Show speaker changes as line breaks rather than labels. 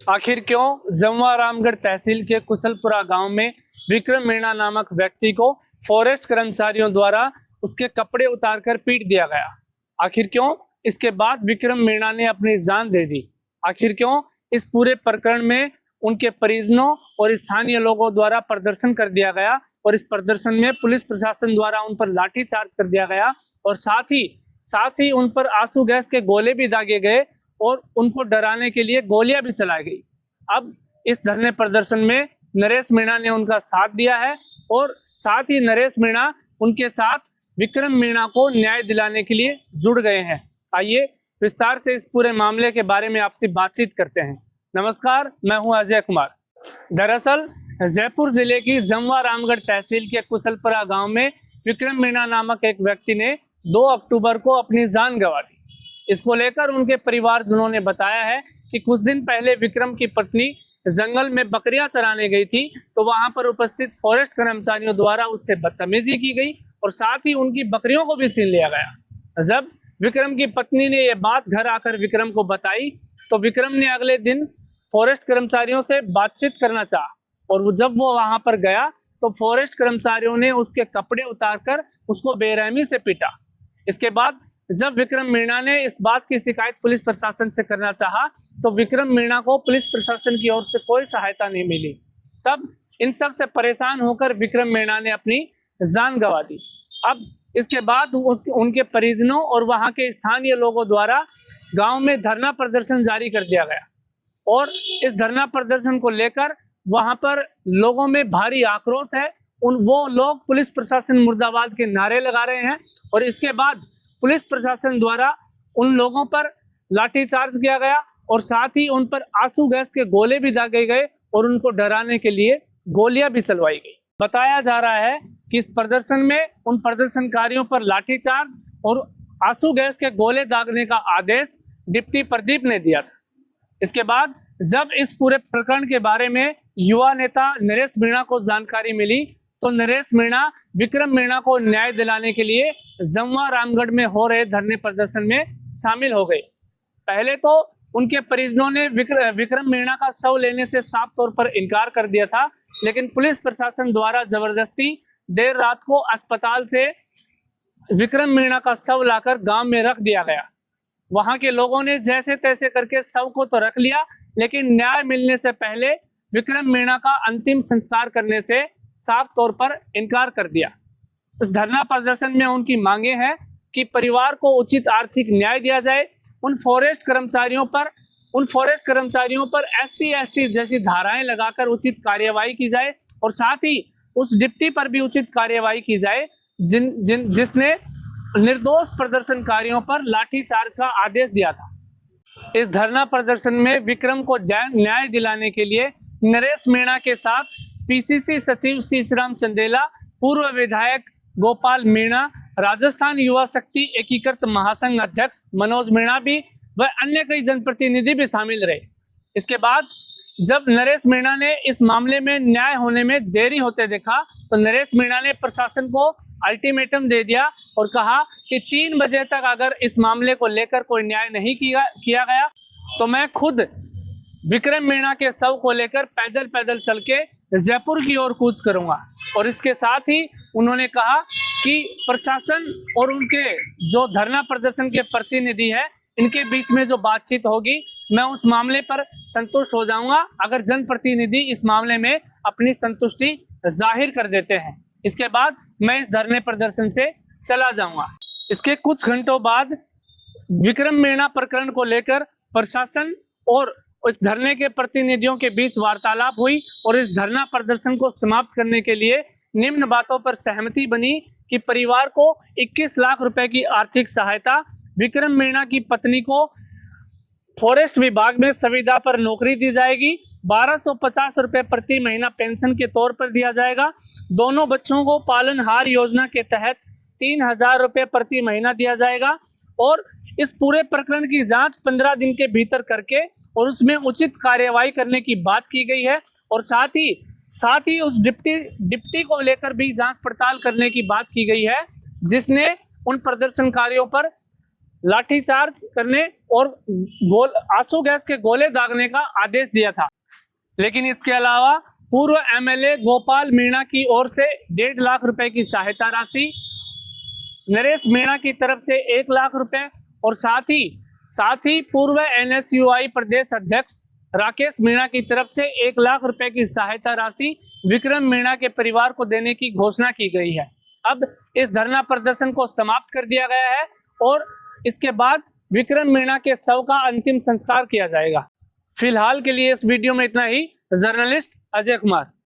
आखिर क्यों जमुआ रामगढ़ तहसील के कुशलपुरा गांव में विक्रम मीणा नामक व्यक्ति को फॉरेस्ट कर्मचारियों द्वारा उसके कपड़े उतारकर पीट दिया गया? आखिर क्यों इसके बाद विक्रम मीणा ने अपनी जान दे दी? आखिर क्यों इस पूरे प्रकरण में उनके परिजनों और स्थानीय लोगों द्वारा प्रदर्शन कर दिया गया और इस प्रदर्शन में पुलिस प्रशासन द्वारा उन पर लाठीचार्ज कर दिया गया और साथ ही उन पर आंसू गैस के गोले भी दागे गए और उनको डराने के लिए गोलियां भी चलाई गई। अब इस धरने प्रदर्शन में नरेश मीणा ने उनका साथ दिया है और साथ ही नरेश मीणा उनके साथ विक्रम मीणा को न्याय दिलाने के लिए जुड़ गए हैं। आइए विस्तार से इस पूरे मामले के बारे में आपसे बातचीत करते हैं। नमस्कार, मैं हूं अजय कुमार। दरअसल जयपुर जिले की जमुआ रामगढ़ तहसील के कुशलपुरा गांव में विक्रम मीणा नामक एक व्यक्ति ने 2 अक्टूबर को अपनी जान गंवा दी। इसको लेकर उनके परिवारजनों ने बताया है कि कुछ दिन पहले विक्रम की पत्नी जंगल में बकरियां चराने गई थी, तो वहां पर उपस्थित फॉरेस्ट कर्मचारियों द्वारा उससे बदतमीजी की गई और साथ ही उनकी बकरियों को भी छीन लिया गया। जब विक्रम की पत्नी ने यह बात घर आकर विक्रम को बताई तो विक्रम ने अगले दिन फॉरेस्ट कर्मचारियों से बातचीत करना चाहा और जब वो वहां पर गया तो फॉरेस्ट कर्मचारियों ने उसके कपड़े उतारकर उसको बेरहमी से पीटा। इसके बाद जब विक्रम मीणा ने इस बात की शिकायत पुलिस प्रशासन से करना चाहा तो विक्रम मीणा को पुलिस प्रशासन की ओर से कोई सहायता नहीं मिली। तब इन सब से परेशान होकर विक्रम मीणा ने अपनी जान गंवा दी। अब इसके बाद उनके परिजनों और वहां के स्थानीय लोगों द्वारा गांव में धरना प्रदर्शन जारी कर दिया गया और इस धरना प्रदर्शन को लेकर वहां पर लोगों में भारी आक्रोश है। वो लोग पुलिस प्रशासन मुर्दाबाद के नारे लगा रहे हैं और इसके बाद पुलिस प्रशासन द्वारा उन लोगों पर लाठीचार्ज किया गया और साथ ही उन पर आंसू गैस के गोले भी दागे गए और उनको डराने के लिए गोलियां भी चलवाई गई। बताया जा रहा है कि इस प्रदर्शन में उन प्रदर्शनकारियों पर लाठीचार्ज और आंसू गैस के गोले दागने का आदेश डिप्टी प्रदीप ने दिया था। इसके बाद जब इस पूरे प्रकरण के बारे में युवा नेता नरेश मीणा को जानकारी मिली तो नरेश मीणा विक्रम मीणा को न्याय दिलाने के लिए जमुआ रामगढ़ में हो रहे धरने प्रदर्शन में शामिल हो गए। पहले तो उनके परिजनों ने विक्रम मीणा का शव लेने से साफ तौर पर इनकार कर दिया था, लेकिन पुलिस प्रशासन द्वारा जबरदस्ती देर रात को अस्पताल से विक्रम मीणा का शव लाकर गांव में रख दिया गया। वहां के लोगों ने जैसे तैसे करके शव को तो रख लिया, लेकिन न्याय मिलने से पहले विक्रम मीणा का अंतिम संस्कार करने से साफ तौर पर इनकार कर दिया। इस धरना प्रदर्शन में उनकी मांगे हैं कि परिवार को उचित आर्थिक न्याय दिया जाए, उन फॉरेस्ट कर्मचारियों पर SC ST जैसी धाराएं लगाकर उचित कार्यवाही की जाए और साथ ही उस डिप्टी पर भी उचित कार्यवाही की जाए जिसने निर्दोष प्रदर्शनकारियों पर लाठीचार्ज का आदेश दिया था। इस धरना प्रदर्शन में विक्रम को न्याय दिलाने के लिए नरेश मीणा के साथ PCC सचिव शीशराम चंदेला, पूर्व विधायक गोपाल मीणा, राजस्थान युवा शक्ति एकीकृत महासंघ अध्यक्ष मनोज मीणा भी व अन्य कई जनप्रतिनिधि भी शामिल रहे। इसके बाद जब नरेश मीणा ने इस मामले में न्याय होने में देरी होते देखा तो नरेश मीणा ने प्रशासन को अल्टीमेटम दे दिया और कहा कि 3 बजे तक अगर इस मामले को लेकर कोई न्याय नहीं किया गया तो मैं खुद विक्रम मीणा के शव को लेकर पैदल चल के जयपुर की ओर कूच करूंगा। और इसके साथ ही उन्होंने कहा कि प्रशासन और उनके जो धरना प्रदर्शन के प्रतिनिधि है इनके बीच में जो बातचीत होगी मैं उस मामले पर संतुष्ट हो जाऊंगा अगर जनप्रतिनिधि इस मामले में अपनी संतुष्टि जाहिर कर देते हैं। इसके बाद मैं इस धरने प्रदर्शन से चला जाऊंगा। इसके कुछ घंटों बाद विक्रम मीणा प्रकरण को लेकर प्रशासन और इस धरने के प्रतिनिधियों के बीच वार्तालाप हुई और इस धरना प्रदर्शन को समाप्त करने के लिए निम्न बातों पर सहमति बनी कि परिवार को 21 लाख रुपए की आर्थिक सहायता, विक्रम मीणा की पत्नी को फॉरेस्ट विभाग में संविदा पर नौकरी दी जाएगी, 1250 रुपए प्रति महीना पेंशन के तौर पर दिया जाएगा, दोनों बच्चों को पालनहार योजना के तहत 3000 रुपए प्रति महीना दिया जाएगा और इस पूरे प्रकरण की जांच 15 दिन के भीतर करके और उसमें उचित कार्यवाही करने की बात की गई है और साथ ही उस डिप्टी को लेकर भी जांच पड़ताल करने की बात की गई है जिसने उन प्रदर्शनकारियों पर लाठीचार्ज करने और आंसू गैस के गोले दागने का आदेश दिया था। लेकिन इसके अलावा पूर्व एमएलए गोपाल मीणा की ओर से 1.5 लाख रुपए की सहायता राशि, नरेश मीणा की तरफ से 1 लाख रुपए और साथ ही पूर्व एनएसयूआई प्रदेश अध्यक्ष राकेश मीणा की तरफ से 1 लाख रुपए की सहायता राशि विक्रम मीणा के परिवार को देने की घोषणा की गई है। अब इस धरना प्रदर्शन को समाप्त कर दिया गया है और इसके बाद विक्रम मीणा के शव का अंतिम संस्कार किया जाएगा। फिलहाल के लिए इस वीडियो में इतना ही। जर्नलिस्ट अजय कुमार।